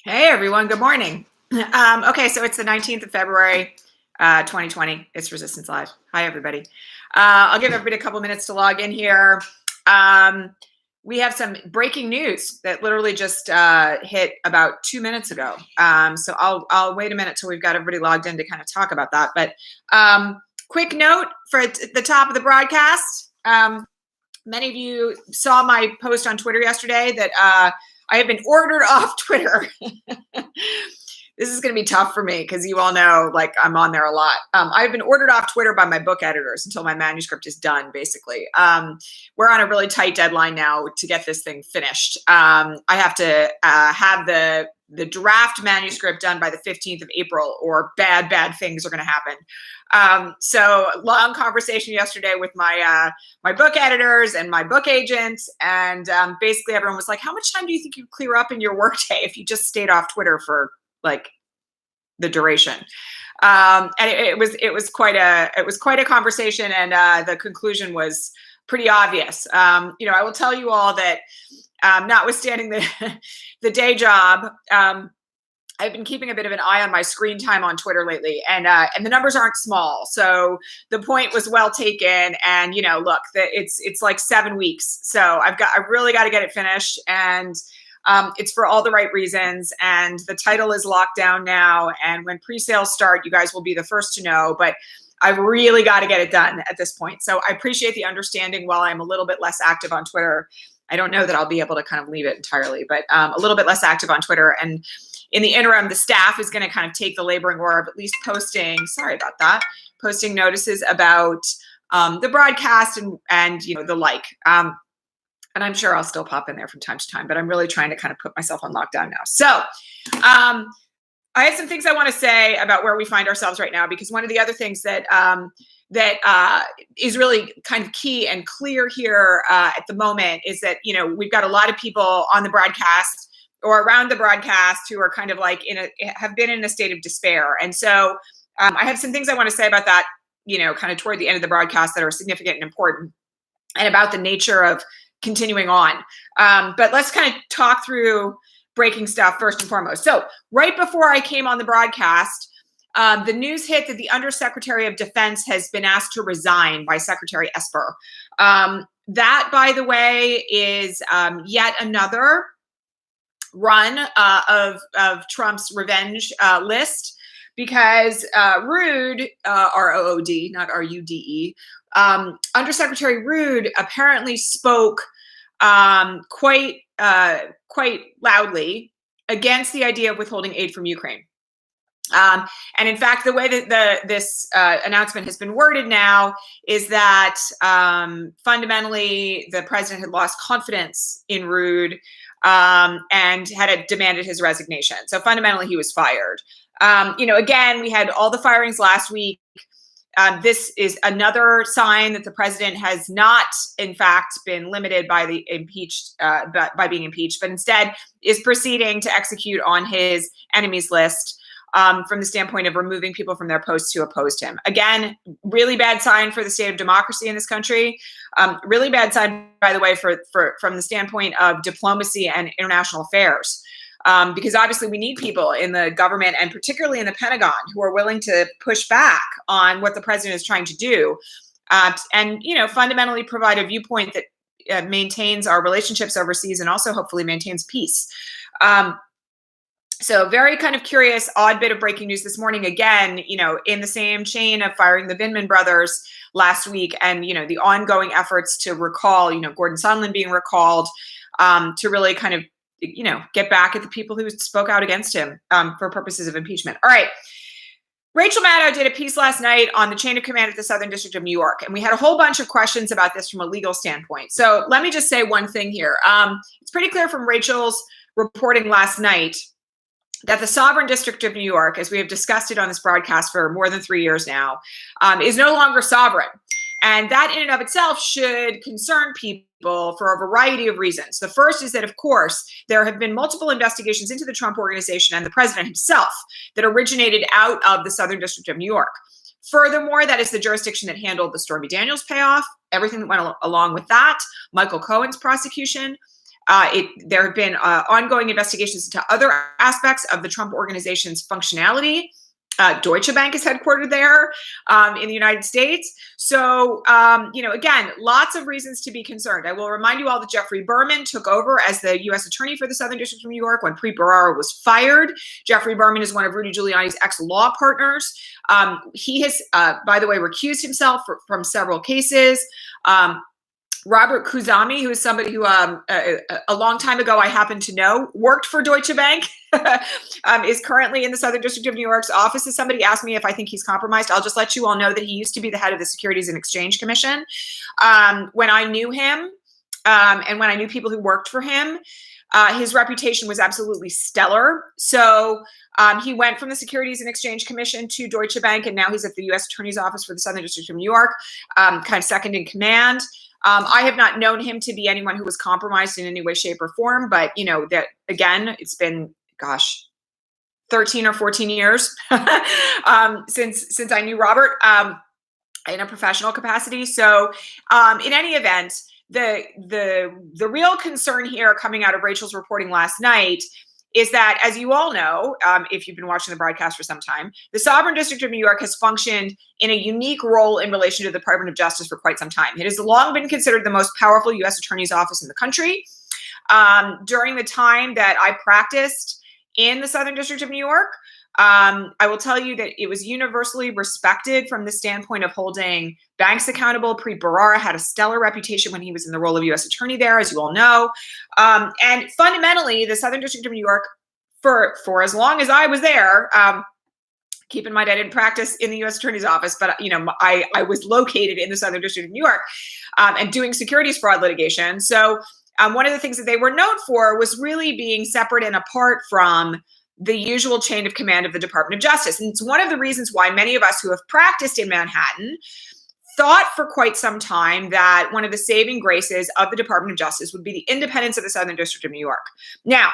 Hey everyone, good morning. Okay, so it's the 19th of February, 2020. It's Resistance Live. Hi everybody. I'll give everybody a couple minutes to log in here. We have some breaking news that literally just hit about 2 minutes ago. So I'll wait a minute till we've got everybody logged in to kind of talk about that. But quick note for the top of the broadcast. Many of you saw my post on Twitter yesterday that I have been ordered off Twitter. This is going to be tough for me because you all know, like, I'm on there a lot. I've been ordered off Twitter by my book editors until my manuscript is done, basically. We're on a really tight deadline now to get this thing finished. I have to have the draft manuscript done by the 15th of April, or bad things are going to happen. So long conversation yesterday with my my book editors and my book agent, and basically everyone was like, how much time do you think you'd clear up in your workday if you just stayed off Twitter for like the duration? And it was quite a conversation, and the conclusion was pretty obvious. I will tell you all that notwithstanding the day job, I've been keeping a bit of an eye on my screen time on Twitter lately, and the numbers aren't small. So the point was well taken. And look, it's like 7 weeks. So I really got to get it finished, and it's for all the right reasons. And the title is locked down now. And when pre-sales start, you guys will be the first to know. But I've really got to get it done at this point. So I appreciate the understanding while I'm a little bit less active on Twitter. I don't know that I'll be able to kind of leave it entirely, but a little bit less active on Twitter. And in the interim, the staff is going to kind of take the laboring oar of at least posting notices about the broadcast and the like. And I'm sure I'll still pop in there from time to time, but I'm really trying to kind of put myself on lockdown now. So I have some things I want to say about where we find ourselves right now, because one of the other things that is really kind of key and clear here at the moment is that, we've got a lot of people on the broadcast or around the broadcast who are kind of like have been in a state of despair. And so I have some things I want to say about that, kind of toward the end of the broadcast, that are significant and important, and about the nature of continuing on. But let's kind of talk through breaking stuff first and foremost. So right before I came on the broadcast, the news hit that the Undersecretary of Defense has been asked to resign by Secretary Esper. That, by the way, is yet another run of Trump's revenge list, because Rood, R-O-O-D, not R-U-D-E, Undersecretary Rood apparently spoke quite loudly against the idea of withholding aid from Ukraine. And in fact, the way that this announcement has been worded now is that fundamentally the president had lost confidence in Rood and had demanded his resignation. So fundamentally, he was fired. Again, we had all the firings last week. This is another sign that the president has not, in fact, been limited by the impeached, by being impeached, but instead is proceeding to execute on his enemies list from the standpoint of removing people from their posts who opposed him. Again, really bad sign for the state of democracy in this country. Really bad sign, by the way, from the standpoint of diplomacy and international affairs. Because obviously we need people in the government, and particularly in the Pentagon, who are willing to push back on what the president is trying to do, and fundamentally provide a viewpoint that maintains our relationships overseas and also hopefully maintains peace. So very kind of curious, odd bit of breaking news this morning. Again, in the same chain of firing the Vindman brothers last week, and the ongoing efforts to recall, Gordon Sondland being recalled, to really kind of get back at the people who spoke out against him for purposes of impeachment. All right. Rachel Maddow did a piece last night on the chain of command at the Southern District of New York, and we had a whole bunch of questions about this from a legal standpoint. So let me just say one thing here. It's pretty clear from Rachel's reporting last night that the Sovereign District of New York, as we have discussed it on this broadcast for more than 3 years now, is no longer sovereign. And that in and of itself should concern people for a variety of reasons. The first is that, of course, there have been multiple investigations into the Trump Organization and the president himself that originated out of the Southern District of New York. Furthermore, that is the jurisdiction that handled the Stormy Daniels payoff, everything that went along with that, Michael Cohen's prosecution. There have been ongoing investigations into other aspects of the Trump organization's functionality. Deutsche Bank is headquartered there in the United States. So, again, lots of reasons to be concerned. I will remind you all that Jeffrey Berman took over as the U.S. Attorney for the Southern District of New York when Preet Bharara was fired. Jeffrey Berman is one of Rudy Giuliani's ex-law partners. He has, by the way, recused himself from several cases. Robert Khuzami, who is somebody who a long time ago I happened to know, worked for Deutsche Bank, is currently in the Southern District of New York's office. If somebody asked me if I think he's compromised, I'll just let you all know that he used to be the head of the Securities and Exchange Commission. When I knew him and when I knew people who worked for him, his reputation was absolutely stellar. So he went from the Securities and Exchange Commission to Deutsche Bank, and now he's at the U.S. Attorney's Office for the Southern District of New York, kind of second in command. I have not known him to be anyone who was compromised in any way, shape, or form. But, that again, it's been, 13 or 14 years since I knew Robert in a professional capacity. So in any event, the real concern here coming out of Rachel's reporting last night is that, as you all know, if you've been watching the broadcast for some time, the Sovereign District of New York has functioned in a unique role in relation to the Department of Justice for quite some time. It has long been considered the most powerful U.S. Attorney's office in the country. During the time that I practiced in the Southern District of New York, I will tell you that it was universally respected from the standpoint of holding banks accountable. Preet Bharara had a stellar reputation when he was in the role of U.S. Attorney there, as you all know. And fundamentally, the Southern District of New York, for as long as I was there, keep in mind I didn't practice in the U.S. Attorney's Office, but I was located in the Southern District of New York and doing securities fraud litigation. So one of the things that they were known for was really being separate and apart from the usual chain of command of the Department of Justice. And it's one of the reasons why many of us who have practiced in Manhattan thought for quite some time that one of the saving graces of the Department of Justice would be the independence of the Southern District of New York. Now,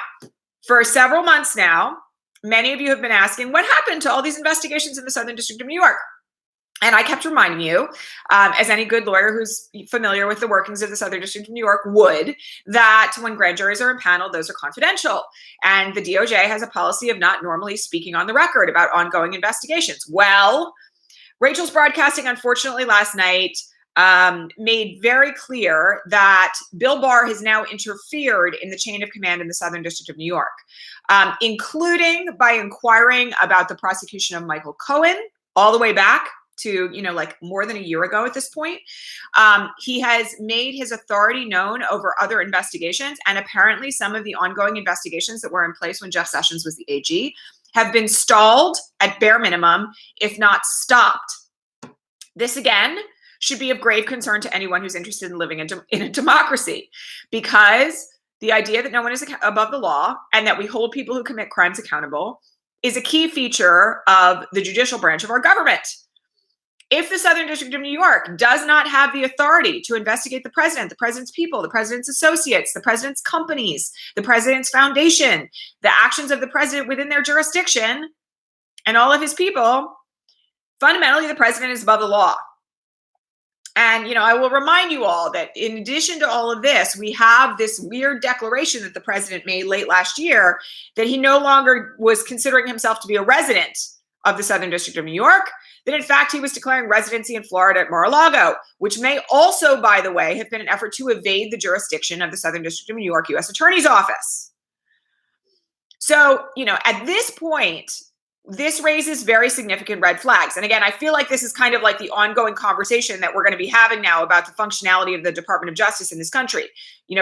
for several months now, many of you have been asking, what happened to all these investigations in the Southern District of New York? And I kept reminding you, as any good lawyer who's familiar with the workings of the Southern District of New York would, that when grand juries are impaneled, those are confidential. And the DOJ has a policy of not normally speaking on the record about ongoing investigations. Well, Rachel's broadcasting, unfortunately, last night made very clear that Bill Barr has now interfered in the chain of command in the Southern District of New York, including by inquiring about the prosecution of Michael Cohen all the way back to, more than a year ago at this point. He has made his authority known over other investigations. And apparently some of the ongoing investigations that were in place when Jeff Sessions was the AG have been stalled at bare minimum, if not stopped. This, again, should be of grave concern to anyone who's interested in living in a democracy, because the idea that no one is above the law and that we hold people who commit crimes accountable is a key feature of the judicial branch of our government. If the Southern District of New York does not have the authority to investigate the president's people, the president's associates, the president's companies, the president's foundation, the actions of the president within their jurisdiction, and all of his people, fundamentally, the president is above the law. And, I will remind you all that in addition to all of this, we have this weird declaration that the president made late last year that he no longer was considering himself to be a resident of the Southern District of New York, that in fact he was declaring residency in Florida at Mar-a-Lago, which may also, by the way, have been an effort to evade the jurisdiction of the Southern District of New York U.S. Attorney's Office. So, at this point, this raises very significant red flags. And again, I feel like this is kind of like the ongoing conversation that we're going to be having now about the functionality of the Department of Justice in this country.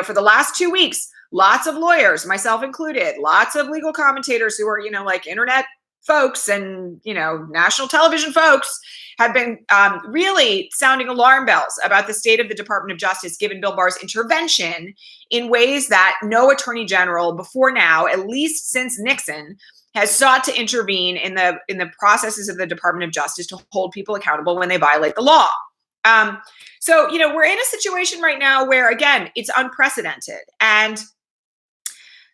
For the last 2 weeks, lots of lawyers, myself included, lots of legal commentators who are, like internet folks and, national television folks have been really sounding alarm bells about the state of the Department of Justice, given Bill Barr's intervention in ways that no attorney general before now, at least since Nixon, has sought to intervene in the processes of the Department of Justice to hold people accountable when they violate the law. So, we're in a situation right now where, again, it's unprecedented. And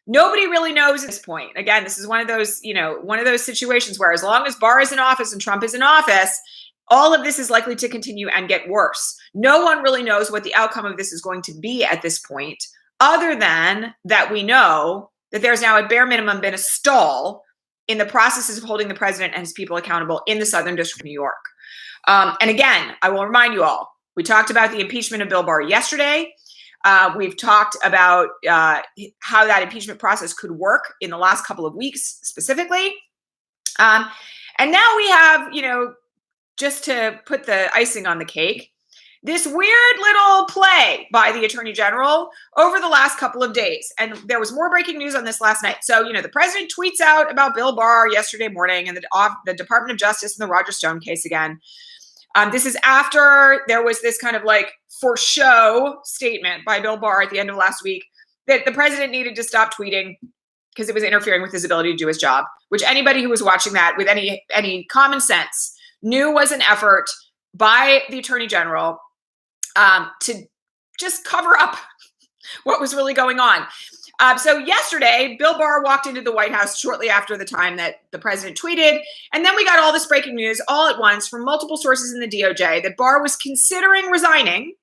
nobody really knows at this point. Again, this is one of those situations where as long as Barr is in office and Trump is in office, all of this is likely to continue and get worse. No one really knows what the outcome of this is going to be at this point. other than that we know that there's now at bare minimum been a stall in the processes of holding the president and his people accountable in the Southern District of New York. And again, I will remind you all, we talked about the impeachment of Bill Barr yesterday. We've talked about how that impeachment process could work in the last couple of weeks specifically. And now we have, just to put the icing on the cake, this weird little play by the Attorney General over the last couple of days. And there was more breaking news on this last night. So, the president tweets out about Bill Barr yesterday morning and the Department of Justice and the Roger Stone case again. This is after there was this kind of like for show statement by Bill Barr at the end of last week that the president needed to stop tweeting because it was interfering with his ability to do his job, which anybody who was watching that with any common sense knew was an effort by the Attorney General to just cover up what was really going on. So yesterday, Bill Barr walked into the White House shortly after the time that the president tweeted. And then we got all this breaking news all at once from multiple sources in the DOJ that Barr was considering resigning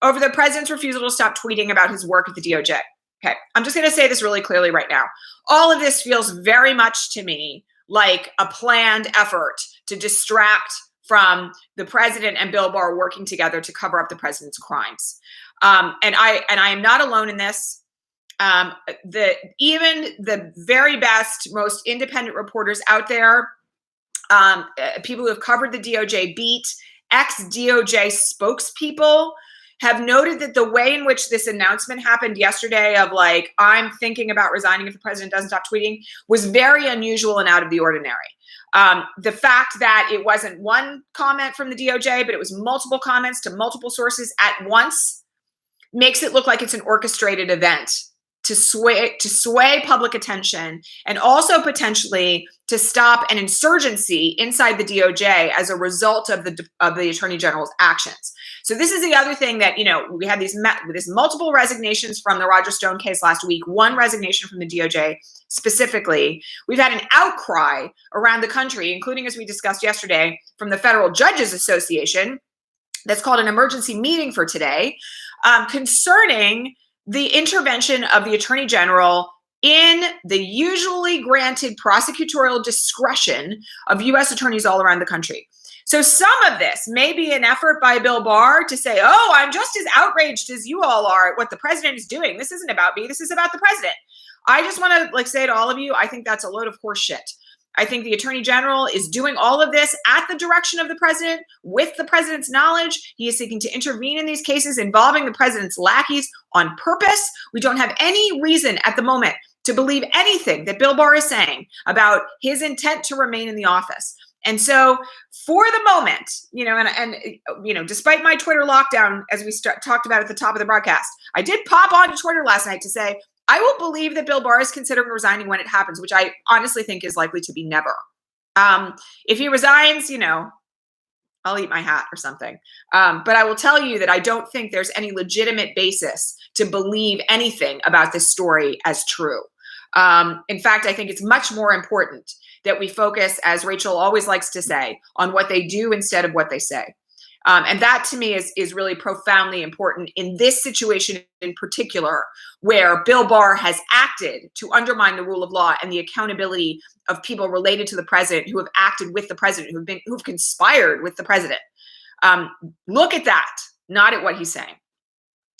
over the president's refusal to stop tweeting about his work at the DOJ. Okay, I'm just going to say this really clearly right now. All of this feels very much to me like a planned effort to distract from the president and Bill Barr working together to cover up the president's crimes. And I am not alone in this. Even the very best, most independent reporters out there, people who have covered the DOJ beat, ex-DOJ spokespeople, have noted that the way in which this announcement happened yesterday of like, I'm thinking about resigning if the president doesn't stop tweeting, was very unusual and out of the ordinary. The fact that it wasn't one comment from the DOJ, but it was multiple comments to multiple sources at once makes it look like it's an orchestrated event to sway public attention and also potentially to stop an insurgency inside the DOJ as a result of the Attorney General's actions. So this is the other thing that, we had these multiple resignations from the Roger Stone case last week, one resignation from the DOJ specifically. We've had an outcry around the country, including, as we discussed yesterday, from the Federal Judges Association that's called an emergency meeting for today, concerning the intervention of the Attorney General in the usually granted prosecutorial discretion of U.S. attorneys all around the country. So some of this may be an effort by Bill Barr to say, oh, I'm just as outraged as you all are at what the president is doing. This isn't about me. This is about the president. I just want to say to all of you, I think that's a load of horse shit. I think the Attorney General is doing all of this at the direction of the president, with the president's knowledge. He is seeking to intervene in these cases involving the president's lackeys on purpose. We don't have any reason at the moment to believe anything that Bill Barr is saying about his intent to remain in the office. And so for the moment, despite my Twitter lockdown, as we talked about at the top of the broadcast, I did pop onto Twitter last night to say, I will believe that Bill Barr is considering resigning when it happens, which I honestly think is likely to be never. If he resigns, I'll eat my hat or something. But I will tell you that I don't think there's any legitimate basis to believe anything about this story as true. In fact, I think it's much more important that we focus, as Rachel always likes to say, on what they do instead of what they say. And that to me is really profoundly important in this situation in particular, where Bill Barr has acted to undermine the rule of law and the accountability of people related to the president who have acted with the president, who've conspired with the president. Look at that, not at what he's saying.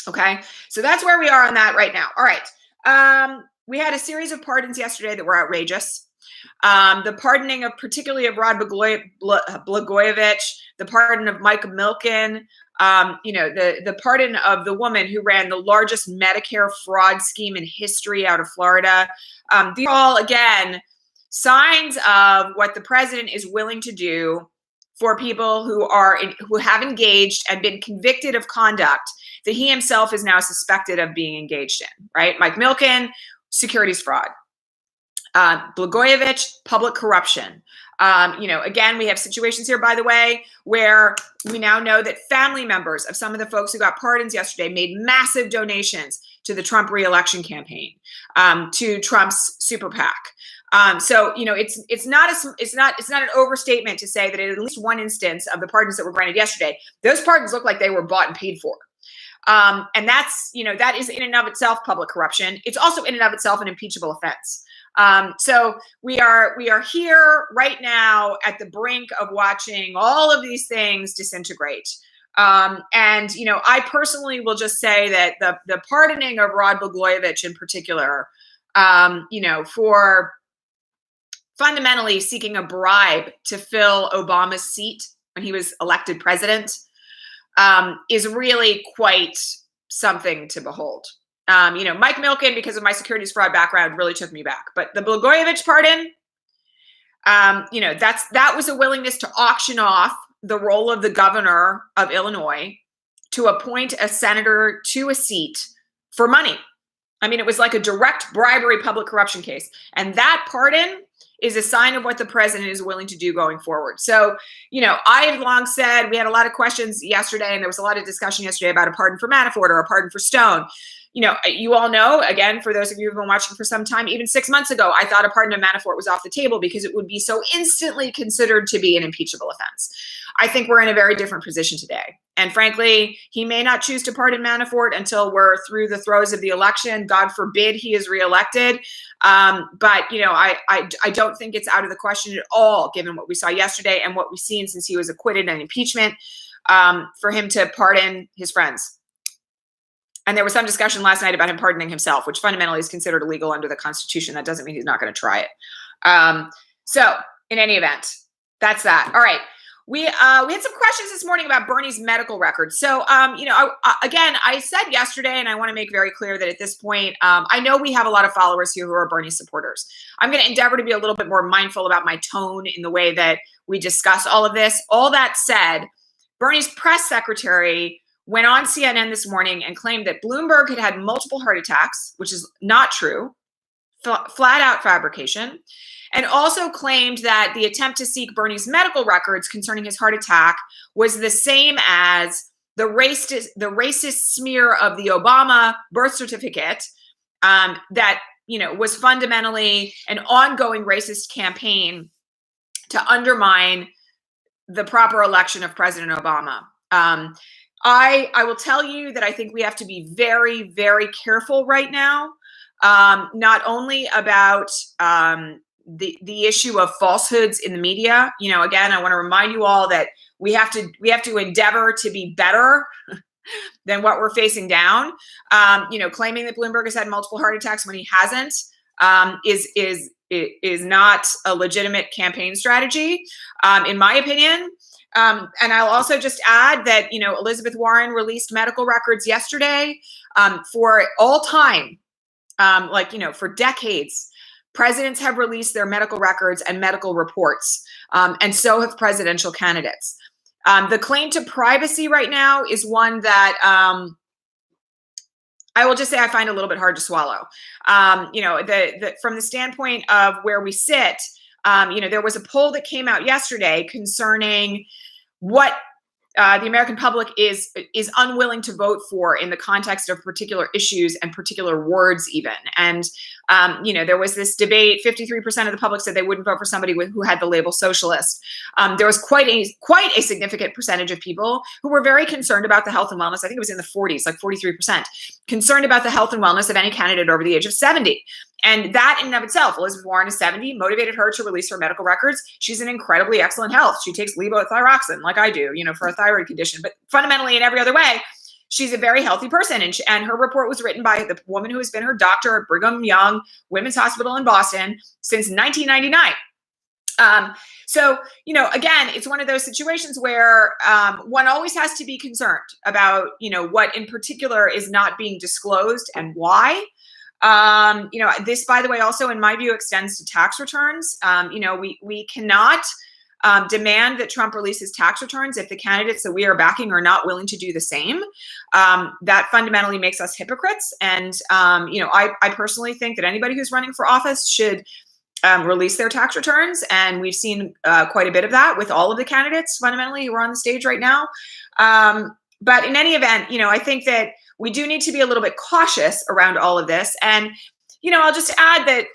Okay, so that's where we are on that right now. All right, we had a series of pardons yesterday that were outrageous. The pardoning of particularly of Rod Blagojevich, the pardon of Mike Milken, the pardon of the woman who ran the largest Medicare fraud scheme in history out of Florida. These are all, again, signs of what the president is willing to do for people who have engaged and been convicted of conduct that he himself is now suspected of being engaged in, right? Mike Milken, securities fraud. Blagojevich, public corruption. Again, we have situations here, by the way, where we now know that family members of some of the folks who got pardons yesterday made massive donations to the Trump re-election campaign, to Trump's super PAC. So it's not an overstatement to say that in at least one instance of the pardons that were granted yesterday, those pardons look like they were bought and paid for. And that's, that is in and of itself public corruption. It's also in and of itself an impeachable offense. So we are here right now at the brink of watching all of these things disintegrate. And I personally will just say that the pardoning of Rod Blagojevich in particular, for fundamentally seeking a bribe to fill Obama's seat when he was elected president, is really quite something to behold. Mike Milken, because of my securities fraud background, really took me back. But the Blagojevich pardon, that was a willingness to auction off the role of the governor of Illinois to appoint a senator to a seat for money. I mean, it was like a direct bribery public corruption case. And that pardon is a sign of what the president is willing to do going forward. So, I have long said, we had a lot of questions yesterday, and there was a lot of discussion yesterday about a pardon for Manafort or a pardon for Stone. You all know, again, for those of you who've been watching for some time, even 6 months ago, I thought a pardon of Manafort was off the table because it would be so instantly considered to be an impeachable offense. I think we're in a very different position today. And frankly, he may not choose to pardon Manafort until we're through the throes of the election. God forbid he is reelected. But I don't think it's out of the question at all, given what we saw yesterday and what we've seen since he was acquitted in impeachment, for him to pardon his friends. And there was some discussion last night about him pardoning himself, which fundamentally is considered illegal under the Constitution. That doesn't mean he's not going to try it. So in any event, that's that. All right. We had some questions this morning about Bernie's medical records. So, again, I said yesterday, and I want to make very clear that at this point, I know we have a lot of followers here who are Bernie supporters. I'm going to endeavor to be a little bit more mindful about my tone in the way that we discuss all of this. All that said, Bernie's press secretary went on CNN this morning and claimed that Bloomberg had multiple heart attacks, which is not true, flat out fabrication, and also claimed that the attempt to seek Bernie's medical records concerning his heart attack was the same as the racist smear of the Obama birth certificate, that was fundamentally an ongoing racist campaign to undermine the proper election of President Obama. I will tell you that I think we have to be very, very careful right now, not only about the issue of falsehoods in the media. Again, I want to remind you all that we have to endeavor to be better than what we're facing down. Claiming that Bloomberg has had multiple heart attacks when he hasn't is not a legitimate campaign strategy, in my opinion. And I'll also just add that, Elizabeth Warren released medical records yesterday, for all time, for decades. Presidents have released their medical records and medical reports, and so have presidential candidates. The claim to privacy right now is one that I will just say I find a little bit hard to swallow. From the standpoint of where we sit, there was a poll that came out yesterday concerning what the American public is unwilling to vote for in the context of particular issues and particular words even. And, there was this debate, 53% of the public said they wouldn't vote for somebody who had the label socialist. There was quite a significant percentage of people who were very concerned about the health and wellness. I think it was in the 40s, like 43%, concerned about the health and wellness of any candidate over the age of 70. And that in and of itself, Elizabeth Warren is 70, motivated her to release her medical records. She's in incredibly excellent health. She takes levothyroxine like I do, for a thyroid condition, but fundamentally in every other way, she's a very healthy person. And her report was written by the woman who has been her doctor at Brigham Young Women's Hospital in Boston since 1999. Again, it's one of those situations where one always has to be concerned about, what in particular is not being disclosed and why. This, by the way, also in my view, extends to tax returns. We cannot demand that Trump releases tax returns if the candidates that we are backing are not willing to do the same. That fundamentally makes us hypocrites. And, I personally think that anybody who's running for office should release their tax returns. And we've seen quite a bit of that with all of the candidates fundamentally who are on the stage right now. But in any event, I think that we do need to be a little bit cautious around all of this. And I'll just add that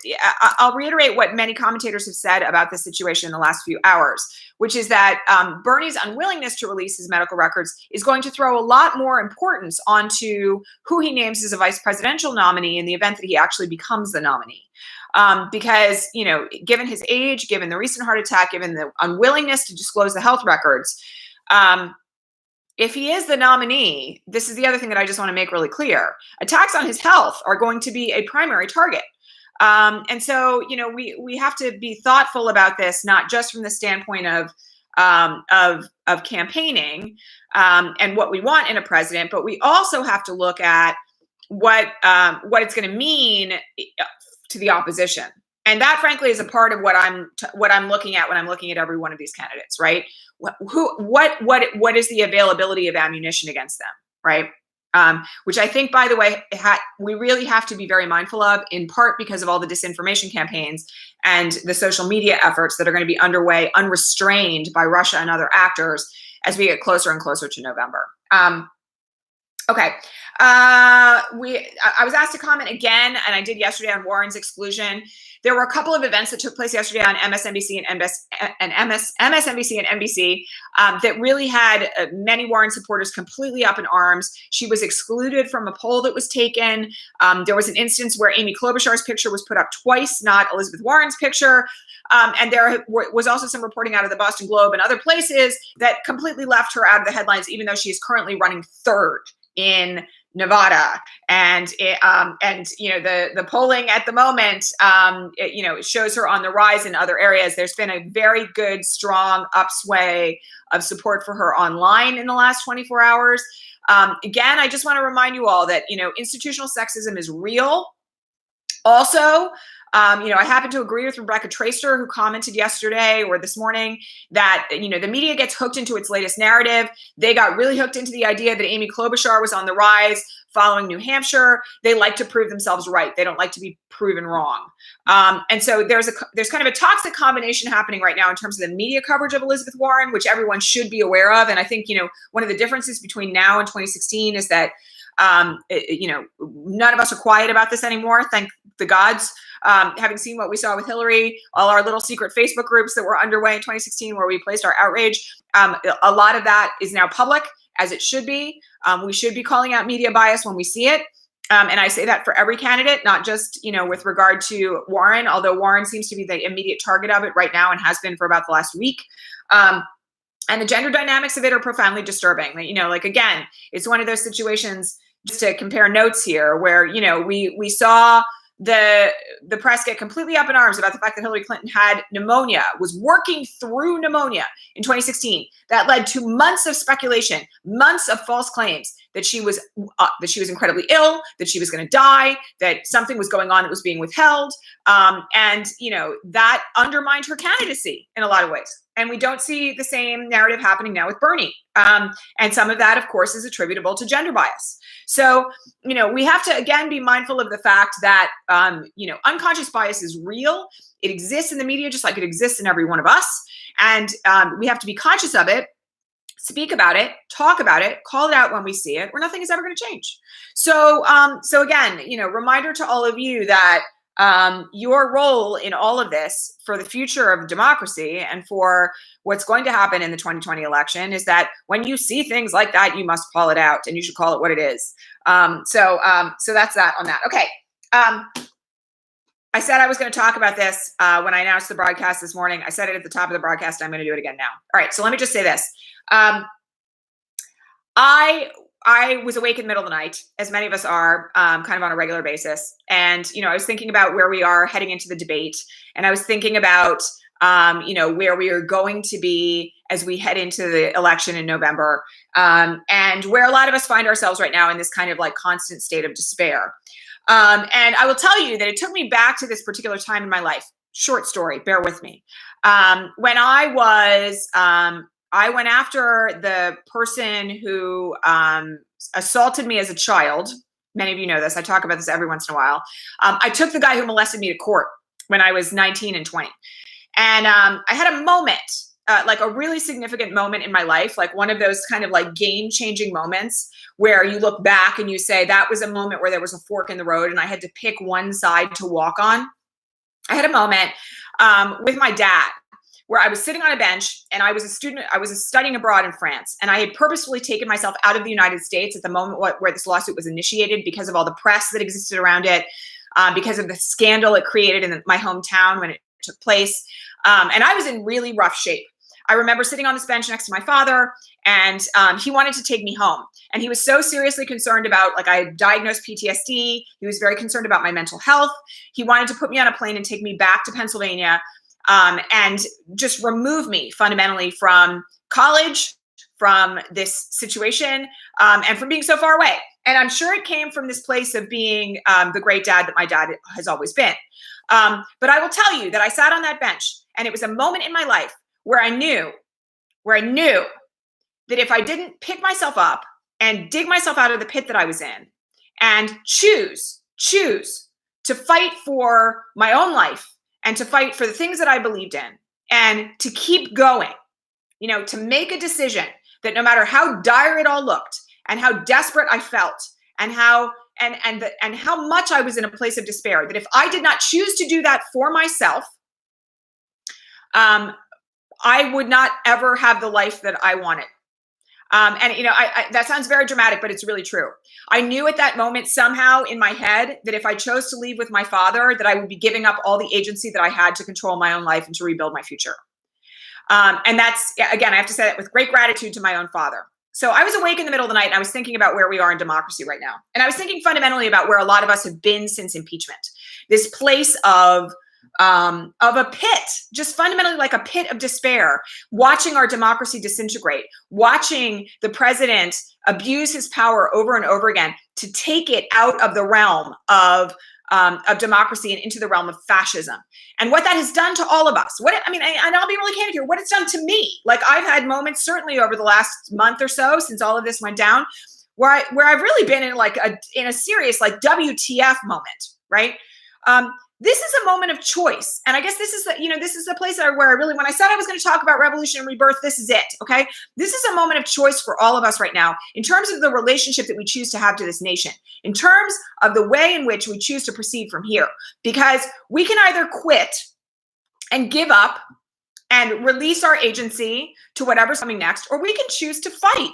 I'll reiterate what many commentators have said about this situation in the last few hours, which is that Bernie's unwillingness to release his medical records is going to throw a lot more importance onto who he names as a vice presidential nominee in the event that he actually becomes the nominee. Because, given his age, given the recent heart attack, given the unwillingness to disclose the health records, if he is the nominee, this is the other thing that I just want to make really clear. Attacks on his health are going to be a primary target. And so, we have to be thoughtful about this, not just from the standpoint of campaigning and what we want in a president, but we also have to look at what it's going to mean to the opposition. And that, frankly, is a part of what I'm looking at when I'm looking at every one of these candidates, right? What is the availability of ammunition against them, right? Which I think, by the way, we really have to be very mindful of, in part because of all the disinformation campaigns and the social media efforts that are going to be underway unrestrained by Russia and other actors as we get closer and closer to November. Okay. I was asked to comment again, and I did yesterday, on Warren's exclusion. There were a couple of events that took place yesterday on MSNBC and MSNBC and NBC that really had many Warren supporters completely up in arms. She was excluded from a poll that was taken. There was an instance where Amy Klobuchar's picture was put up twice, not Elizabeth Warren's picture. And there was also some reporting out of the Boston Globe and other places that completely left her out of the headlines, even though she is currently running third in Nevada. And the polling at the moment, it shows her on the rise in other areas. There's been a very good, strong upsway of support for her online in the last 24 hours. Again, I just want to remind you all that, institutional sexism is real. Also, I happen to agree with Rebecca Traister, who commented yesterday or this morning that, the media gets hooked into its latest narrative. They got really hooked into the idea that Amy Klobuchar was on the rise following New Hampshire. They like to prove themselves right. They don't like to be proven wrong. And so there's kind of a toxic combination happening right now in terms of the media coverage of Elizabeth Warren, which everyone should be aware of. And I think, one of the differences between now and 2016 is that, none of us are quiet about this anymore. Thank the gods. Having seen what we saw with Hillary, all our little secret Facebook groups that were underway in 2016 where we placed our outrage, a lot of that is now public, as it should be. We should be calling out media bias when we see it. And I say that for every candidate, not just, with regard to Warren, although Warren seems to be the immediate target of it right now and has been for about the last week. And the gender dynamics of it are profoundly disturbing. Again, it's one of those situations, just to compare notes here, where, we saw the press get completely up in arms about the fact that Hillary Clinton had pneumonia, was working through pneumonia in 2016. That led to months of speculation, months of false claims that she was incredibly ill, that she was going to die, that something was going on that was being withheld. And that undermined her candidacy in a lot of ways. And we don't see the same narrative happening now with Bernie. And some of that, of course, is attributable to gender bias. So, we have to, again, be mindful of the fact that, unconscious bias is real. It exists in the media just like it exists in every one of us. And we have to be conscious of it, speak about it, talk about it, call it out when we see it, or nothing is ever going to change. So again, reminder to all of you that your role in all of this for the future of democracy and for what's going to happen in the 2020 election is that when you see things like that, you must call it out, and you should call it what it is. So that's that on that. Okay. I said I was going to talk about this when I announced the broadcast this morning. I said it at the top of the broadcast. I'm going to do it again now. All right. So let me just say this. I was awake in the middle of the night, as many of us are, kind of on a regular basis. And, I was thinking about where we are heading into the debate. And I was thinking about, where we are going to be as we head into the election in November, and where a lot of us find ourselves right now in this kind of like constant state of despair. And I will tell you that it took me back to this particular time in my life. Short story, bear with me. When I went after the person who assaulted me as a child. Many of you know this. I talk about this every once in a while. I took the guy who molested me to court when I was 19 and 20. And I had a moment like a really significant moment in my life, like one of those kind of like game-changing moments where you look back and you say, that was a moment where there was a fork in the road and I had to pick one side to walk on. I had a moment with my dad where I was sitting on a bench and I was a student, I was studying abroad in France, and I had purposefully taken myself out of the United States at the moment where this lawsuit was initiated because of all the press that existed around it, because of the scandal it created in my hometown when it took place. And I was in really rough shape. I remember sitting on this bench next to my father, and he wanted to take me home. And he was so seriously concerned about, like, I had diagnosed PTSD. He was very concerned about my mental health. He wanted to put me on a plane and take me back to Pennsylvania, and just remove me fundamentally from college, from this situation, and from being so far away. And I'm sure it came from this place of being the great dad that my dad has always been. But I will tell you that I sat on that bench, and it was a moment in my life where I knew that if I didn't pick myself up and dig myself out of the pit that I was in and choose to fight for my own life and to fight for the things that I believed in and to keep going, you know, to make a decision that no matter how dire it all looked and how desperate I felt and how much I was in a place of despair, that if I did not choose to do that for myself, I would not ever have the life that I wanted. And, you know, that sounds very dramatic, but it's really true. I knew at that moment somehow in my head that if I chose to leave with my father, that I would be giving up all the agency that I had to control my own life and to rebuild my future. And that's, again, I have to say that with great gratitude to my own father. So I was awake in the middle of the night and I was thinking about where we are in democracy right now. And I was thinking fundamentally about where a lot of us have been since impeachment, this place of a pit, just fundamentally like a pit of despair, watching our democracy disintegrate, watching the president abuse his power over and over again to take it out of the realm of democracy and into the realm of fascism. And what that has done to all of us, and I'll be really candid here, what it's done to me. Like, I've had moments certainly over the last month or so since all of this went down where I've really been in a serious like WTF moment, right? This is a moment of choice. And I guess this is the place where I really, when I said I was going to talk about revolution and rebirth, this is it. Okay. This is a moment of choice for all of us right now in terms of the relationship that we choose to have to this nation, in terms of the way in which we choose to proceed from here, because we can either quit and give up and release our agency to whatever's coming next, or we can choose to fight.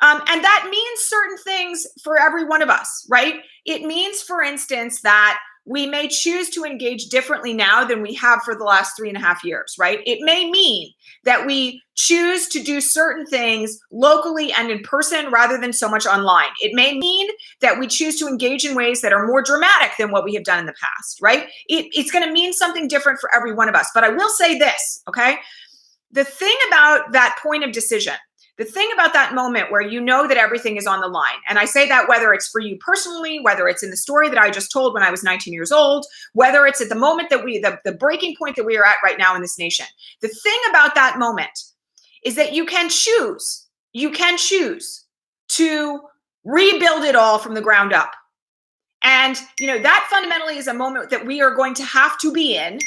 And that means certain things for every one of us, right? It means, for instance, that we may choose to engage differently now than we have for the last 3.5 years, right? It may mean that we choose to do certain things locally and in person rather than so much online. It may mean that we choose to engage in ways that are more dramatic than what we have done in the past, right? It's going to mean something different for every one of us. But I will say this, okay? The thing about that point of decision, the thing about that moment where you know that everything is on the line, and I say that whether it's for you personally, whether it's in the story that I just told when I was 19 years old, whether it's at the moment that the breaking point that we are at right now in this nation, the thing about that moment is that you can choose to rebuild it all from the ground up. And, you know, that fundamentally is a moment that we are going to have to be in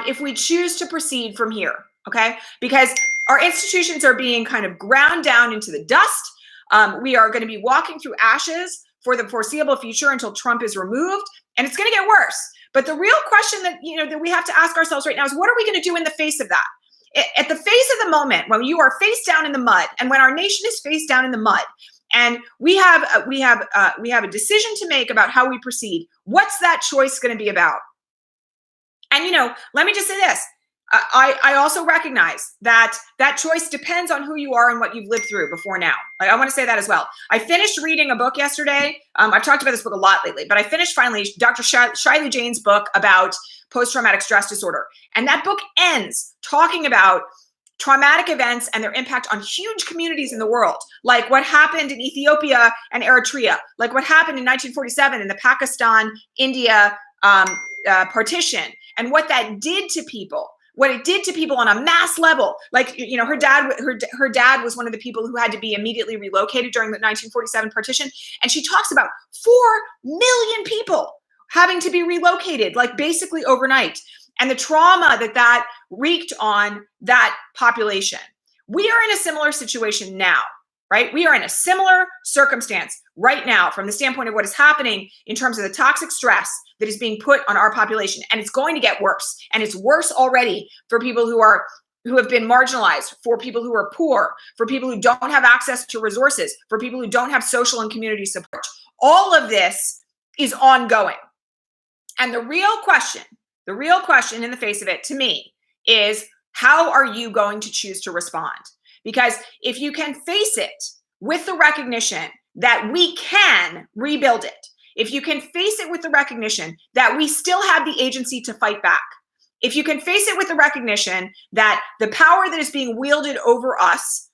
if we choose to proceed from here, okay? Because our institutions are being kind of ground down into the dust. We are going to be walking through ashes for the foreseeable future until Trump is removed, and it's going to get worse. But the real question that we have to ask ourselves right now is, what are we going to do in the face of that? At the face of the moment when you are face down in the mud, and when our nation is face down in the mud, and we have a decision to make about how we proceed, what's that choice going to be about? And let me just say this. I also recognize that choice depends on who you are and what you've lived through before now. I want to say that as well. I finished reading a book yesterday. I've talked about this book a lot lately, but I finished finally Dr. Shiley Jane's book about post-traumatic stress disorder. And that book ends talking about traumatic events and their impact on huge communities in the world, like what happened in Ethiopia and Eritrea, like what happened in 1947 in the Pakistan-India partition, and what that did to people. What it did to people on a mass level. Like, her dad was one of the people who had to be immediately relocated during the 1947 partition. And she talks about 4 million people having to be relocated, like basically overnight. and the trauma that that wreaked on that population. We are in a similar situation now, right? We are in a similar circumstance right now from the standpoint of what is happening in terms of the toxic stress that is being put on our population. And it's going to get worse. And it's worse already for people who have been marginalized, for people who are poor, for people who don't have access to resources, for people who don't have social and community support. All of this is ongoing. And the real question in the face of it to me is, how are you going to choose to respond? Because if you can face it with the recognition that we can rebuild it, if you can face it with the recognition that we still have the agency to fight back, if you can face it with the recognition that the power that is being wielded over us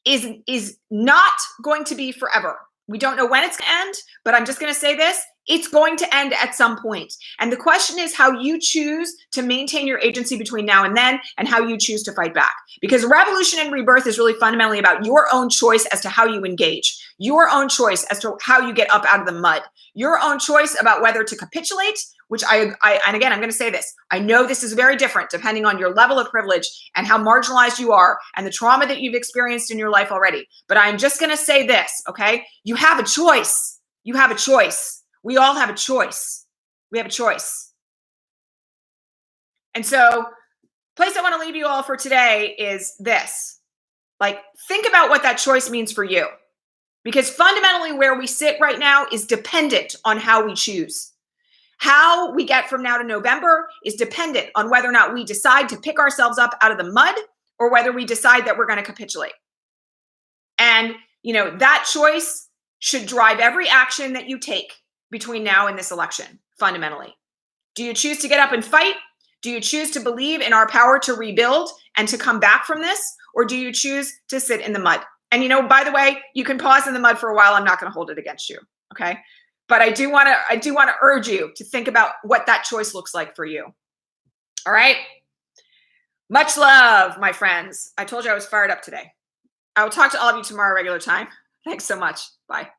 is not going to be forever. We don't know when it's going to end, but I'm just going to say this. It's going to end at some point. And the question is how you choose to maintain your agency between now and then, and how you choose to fight back. Because revolution and rebirth is really fundamentally about your own choice as to how you engage, your own choice as to how you get up out of the mud, your own choice about whether to capitulate, which and again, I'm going to say this. I know this is very different depending on your level of privilege and how marginalized you are and the trauma that you've experienced in your life already. But I'm just going to say this, okay? You have a choice. You have a choice. We all have a choice. We have a choice. And so, place I want to leave you all for today is this. Like, think about what that choice means for you. Because fundamentally where we sit right now is dependent on how we choose. How we get from now to November is dependent on whether or not we decide to pick ourselves up out of the mud or whether we decide that we're going to capitulate. And, that choice should drive every action that you take between now and this election, fundamentally. Do you choose to get up and fight? Do you choose to believe in our power to rebuild and to come back from this? Or do you choose to sit in the mud? And by the way, you can pause in the mud for a while. I'm not going to hold it against you. Okay. But I do want to urge you to think about what that choice looks like for you. All right. Much love, my friends. I told you I was fired up today. I will talk to all of you tomorrow, regular time. Thanks so much. Bye.